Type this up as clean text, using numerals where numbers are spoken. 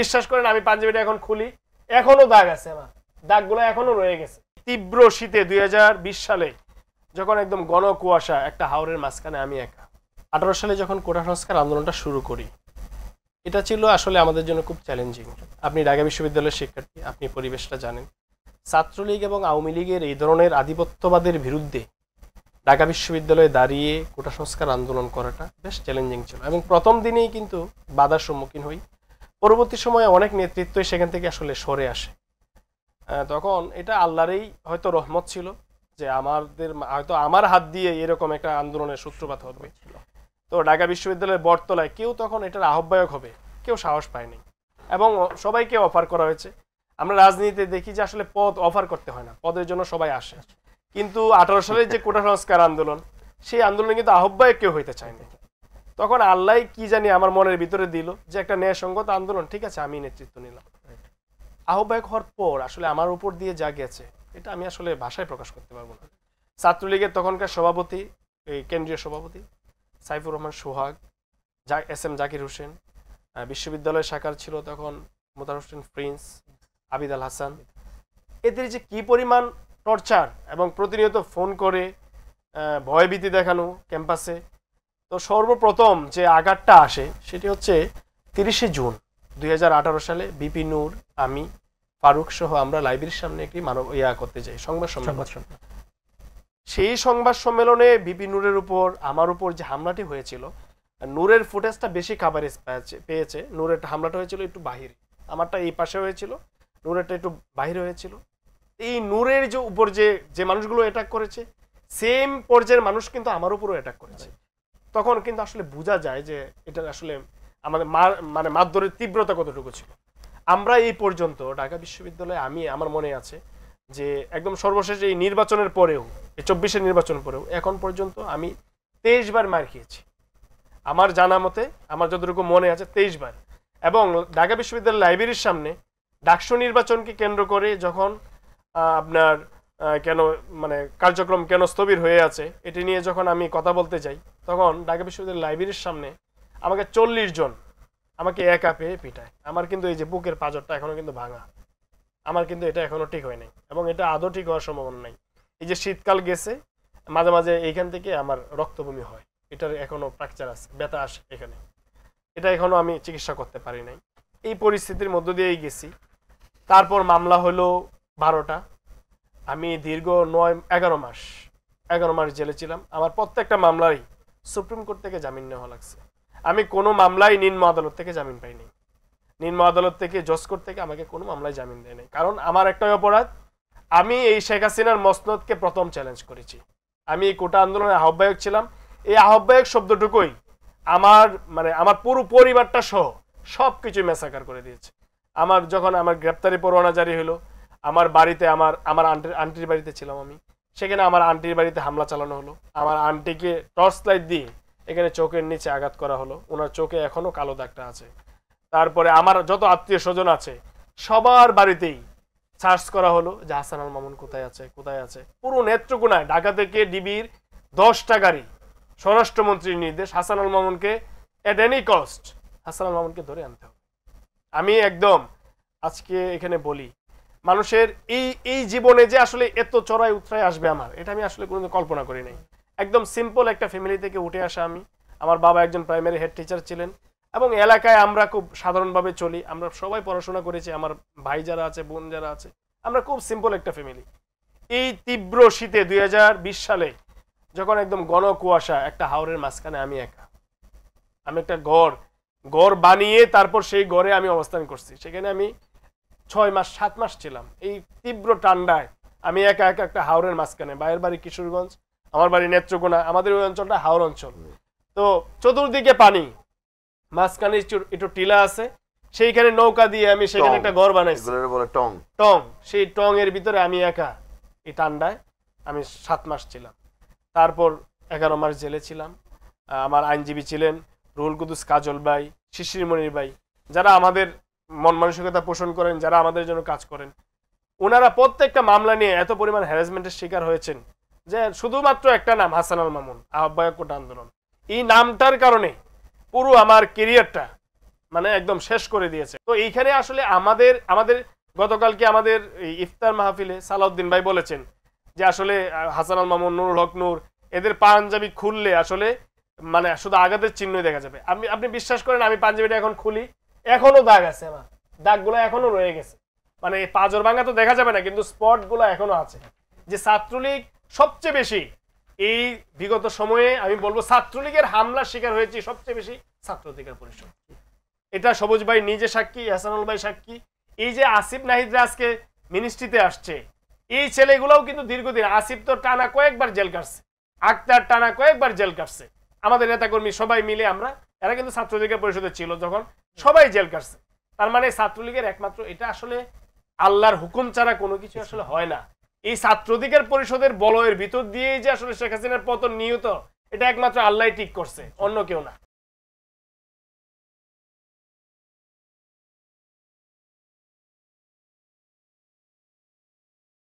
বিশ্বাস করেন আমি পাঞ্জাবিটা এখন খুলি, এখনো দাগ আছে, আমার দাগগুলো এখনো রয়ে গেছে। তীব্র শীতে 2020 সালে যখন একদম ঘন কুয়াশা, একটা হাওরের মাঝখানে আমি একা। 18 সালে যখন কোটা সংস্কার আন্দোলনটা শুরু করি, এটা ছিল আসলে আমাদের জন্য খুব চ্যালেঞ্জিং। আপনি ঢাকা বিশ্ববিদ্যালয়ের শিক্ষার্থী, আপনি পরিবেশটা জানেন। ছাত্রলীগ এবং আওয়ামী লীগের এই ধরনের আধিপত্যবাদের বিরুদ্ধে ঢাকা বিশ্ববিদ্যালয়ে দাঁড়িয়ে কোটা সংস্কার আন্দোলন করাটা বেশ চ্যালেঞ্জিং ছিল, এবং প্রথম দিনেই কিন্তু বাধার সম্মুখীন হই। পরবর্তী সময়ে অনেক নেতৃত্বই সেখান থেকে আসলে সরে আসে। তখন এটা আল্লাহরই হয়তো রহমত ছিল যে আমাদের হয়তো আমার হাত দিয়ে এরকম একটা আন্দোলনের সূত্রপাত হবে। তো ঢাকা বিশ্ববিদ্যালয়ের বটতলায় কেউ তখন এটার আহ্বায়ক হবে কেউ সাহস পায়নি, এবং সবাইকে অফার করা হয়েছে। আমরা রাজনীতিতে দেখি যে আসলে পদ অফার করতে হয় না, পদের জন্য সবাই আসে। কিন্তু 18 সালের যে কোটা সংস্কার আন্দোলন, সেই আন্দোলনে কিন্তু আহ্বায়ক কেউ হইতে চায়নি। তখন আল্লাহ কি জানি আমার মনের ভিতরে দিল যে একটা ন্যায়সঙ্গত আন্দোলন, ঠিক আছে আমি নেতৃত্ব নিলাম। আহ্বায়ক হওয়ার পর আসলে আমার উপর দিয়ে যা গেছে এটা আমি আসলে ভাষায় প্রকাশ করতে পারবো না। ছাত্রলীগের তখনকার সভাপতি, এই কেন্দ্রীয় সভাপতি সাইফুর রহমান সোহাগ, SM জাকির হোসেন, বিশ্ববিদ্যালয় শাখার ছিল তখন মোতার হোসেন প্রিন্স, আবিদ আল হাসান, এদের যে কি পরিমাণ টর্চার এবং প্রতিনিয়ত ফোন করে ভয়ভীতি দেখানো ক্যাম্পাসে। তো সর্বপ্রথম যে আঘাতটা আসে সেটি হচ্ছে 30 জুন 2018 সালে বিপি নূর, আমি, ফারুক সহ আমরা লাইব্রেরির সামনে একটি করতে যাই সংবাদ সম্মেলন। সেই সংবাদ সম্মেলনে বিপি নূরের উপর আমার উপর যে হামলাটি হয়েছিল, নূরের ফুটেজটা বেশি কাভারেজ পেয়েছে। নূরের হামলাটা হয়েছিল একটু বাহিরে, আমারটা এই পাশে হয়েছিল, নূরেরটা একটু বাহিরে হয়েছিল। এই নূরের যে উপর যে মানুষগুলো অ্যাটাক করেছে, সেম পর্যায়ের মানুষ কিন্তু আমার উপরও অ্যাটাক করেছে। তখন কিন্তু আসলে বোঝা যায় যে এটা আসলে আমাদের মানে মারধরের তীব্রতা কতটুকু ছিল। আমরা এই পর্যন্ত ঢাকা বিশ্ববিদ্যালয়ে, আমার মনে আছে যে একদম সর্বশেষ এই নির্বাচনের পরেও, এই 24-এর নির্বাচন পরেও এখন পর্যন্ত আমি 23 বার মার খেয়েছি আমার জানা মতে, আমার যতটুকু মনে আছে 23 বার। এবং ঢাকা বিশ্ববিদ্যালয় লাইব্রেরির সামনে ডাকসু নির্বাচনকে কেন্দ্র করে যখন আপনার কেন মানে কার্যক্রম কেন স্থবির হয়ে আছে এটি নিয়ে যখন আমি কথা বলতে যাই, তখন ঢাকা বিশ্ববিদ্যালয় লাইব্রেরির সামনে আমাকে 40 জন আমাকে একা পেয়ে পিটায়। আমার কিন্তু এই যে বুকের পাঁজরটা এখনো কিন্তু ভাঙা, আমার কিন্তু এটা এখনো ঠিক হয় নাই, এবং এটা আদৌ ঠিক হওয়ার সম্ভাবনা নাই। এই যে শীতকাল গেছে, মাঝে মাঝে এইখান থেকে আমার রক্তবমি হয়, এটার এখনো ফ্র্যাকচার আছে, ব্যথা আসে এখানে, এটা এখনো আমি চিকিৎসা করতে পারি নাই। এই পরিস্থিতির মধ্য দিয়েই গেছি। তারপর মামলা হলো 12টা, আমি দীর্ঘ 11 মাস জেলে ছিলাম। আমার প্রত্যেকটা মামলারই সুপ্রিম কোর্ট থেকে জামিন নেওয়া লাগছে। আমি কোনো মামলায় নিম্ন আদালত থেকে জামিন পাইনি, নিম্ন আদালত থেকে জজ কোর্ট থেকে আমাকে কোনো মামলায় জামিন দেয় নাই। কারণ আমার একটাই অপরাধ, আমি এই শেখ হাসিনার মসনদকে প্রথম চ্যালেঞ্জ করেছি। আমি এই কোটা আন্দোলনের আহ্বায়ক ছিলাম। এই আহ্বায়ক শব্দটুকুই আমার পুরো পরিবারটা সহ সব কিছু ম্যাসাকার করে দিয়েছে। যখন আমার গ্রেপ্তারি পরোয়ানা জারি হলো, আমার বাড়িতে আমার আন্টির বাড়িতে ছিলাম আমি, সেখানে আমার আন্টির বাড়িতে হামলা চালানো হলো। আমার আন্টিকে টর্চ লাইট দিয়ে এখানে চোখের নিচে আঘাত করা হলো, ওনার চোখে এখনো কালো দাগটা আছে। তারপরে আমার যত আত্মীয় স্বজন আছে সবার বাড়িতেই সার্চ করা হলো যে হাসান আল মামুন কোথায় আছে। পুরো নেত্রকোনায় ঢাকা থেকে ডিবির 10টা গাড়ি, স্বরাষ্ট্রমন্ত্রীর নির্দেশ, হাসান আল মামুনকে এট এনি কস্ট হাসান আল মামুনকে ধরে আনতে হবে। আমি একদম আজকে এখানে বলি, মানুষের এই জীবনে যে আসলে এত চড়াই উতরাই আসবে আমার, এটা আমি আসলে কোনোদিন কল্পনা করি নাই। একদম সিম্পল একটা ফ্যামিলি থেকে উঠে আসা আমি। আমার বাবা একজন প্রাইমারি হেড টিচার ছিলেন, এবং এলাকায় আমরা খুব সাধারণভাবে চলি, আমরা সবাই পড়াশোনা করেছি, আমার ভাই যারা আছে, বোন যারা আছে, আমরা খুব সিম্পল একটা ফ্যামিলি। এই তীব্র শীতে 2020 সালে যখন একদম ঘন কুয়াশা, একটা হাওরের মাঝখানে আমি একা, আমি একটা ঘর বানিয়ে তারপর সেই ঘরে আমি অবস্থান করছি। সেখানে আমি 7 মাস ছিলাম। এই তীব্র ঠান্ডায় আমি একা একটা হাওরের মাঝখানে, বাইরের বাড়ি কিশোরগঞ্জ, আমার বাড়ি নেত্রকোনা, আমাদের ওই অঞ্চলটা হাওর অঞ্চল। তো চতুর্দিকে পানি, মাঝখানে একটু টিলা আছে, সেইখানে নৌকা দিয়ে আমি সেখানে একটা ঘর বানাইছি, টং। সেই টং এর ভিতরে আমি একা এই ঠান্ডায় আমি 7 মাস ছিলাম। তারপর 11 মাস জেলে ছিলাম। আমার আইনজীবী ছিলেন রুহুল কুদ্দুস কাজল ভাই, শিশির মনির ভাই, যারা আমাদের মন মানসিকতা পোষণ করেন, যারা আমাদের জন্য কাজ করেন। ওনারা প্রত্যেকটা মামলা নিয়ে এত পরিমাণ হ্যারাসমেন্টের শিকার হয়েছেন যে শুধুমাত্র একটা নাম, হাসান আল মামুন, আহ্বায়ক কোটা আন্দোলন, এই নামটার কারণে পুরো আমার কেরিয়ারটা মানে একদম শেষ করে দিয়েছে। তো এইখানে আসলে আমাদের আমাদের গতকালকে আমাদের ইফতার মাহফিলে সালাউদ্দিন ভাই বলেছেন যে আসলে হাসান আল মামুন, নুরুল হক নূর এদের পাঞ্জাবি খুললে আসলে মানে শুধু আঘাতের চিহ্নই দেখা যাবে। আপনি বিশ্বাস করেন আমি পাঞ্জাবিটা এখন খুলি, এখনো দাগ আছে, আমার দাগগুলো এখনো রয়ে গেছে। মানে পাজর ভাঙা তো দেখা যাবে না, কিন্তু স্পট গুলো এখনো আছে। যে ছাত্রলীগ সবচেয়ে বেশি এই বিগত সময়ে আমি বলবো ছাত্রলীগের হামলার শিকার হয়েছে সবচেয়ে বেশি ছাত্র অধিকার পরিষদ। এটা সবুজ ভাই নিজে সাক্ষী, হাসানুল ভাই সাক্ষী। এই যে আসিফ নাহিদরা আজকে মিনিস্ট্রিতে আসছে, এই ছেলেগুলোও কিন্তু দীর্ঘদিন, আসিফ তো টানা কয়েকবার জেল কাটছে, আক্তার টানা কয়েকবার জেল কাটছে, আমাদের নেতাকর্মী সবাই মিলে আমরা, এরা কিন্তু ছাত্র অধিকার পরিষদে ছিল যখন, সবাই জেল কাটছে। তার মানে ছাত্রলীগের একমাত্র এটা আসলে আল্লাহর হুকুম ছাড়া কোনো কিছু আসলে হয় না। এই ছাত্র অধিকার পরিষদের বলয়ের ভিতর দিয়ে যে আসলে শেখ হাসিনার পতন নিহত, এটা একমাত্র আল্লাহ ঠিক করছে, অন্য কেউ না।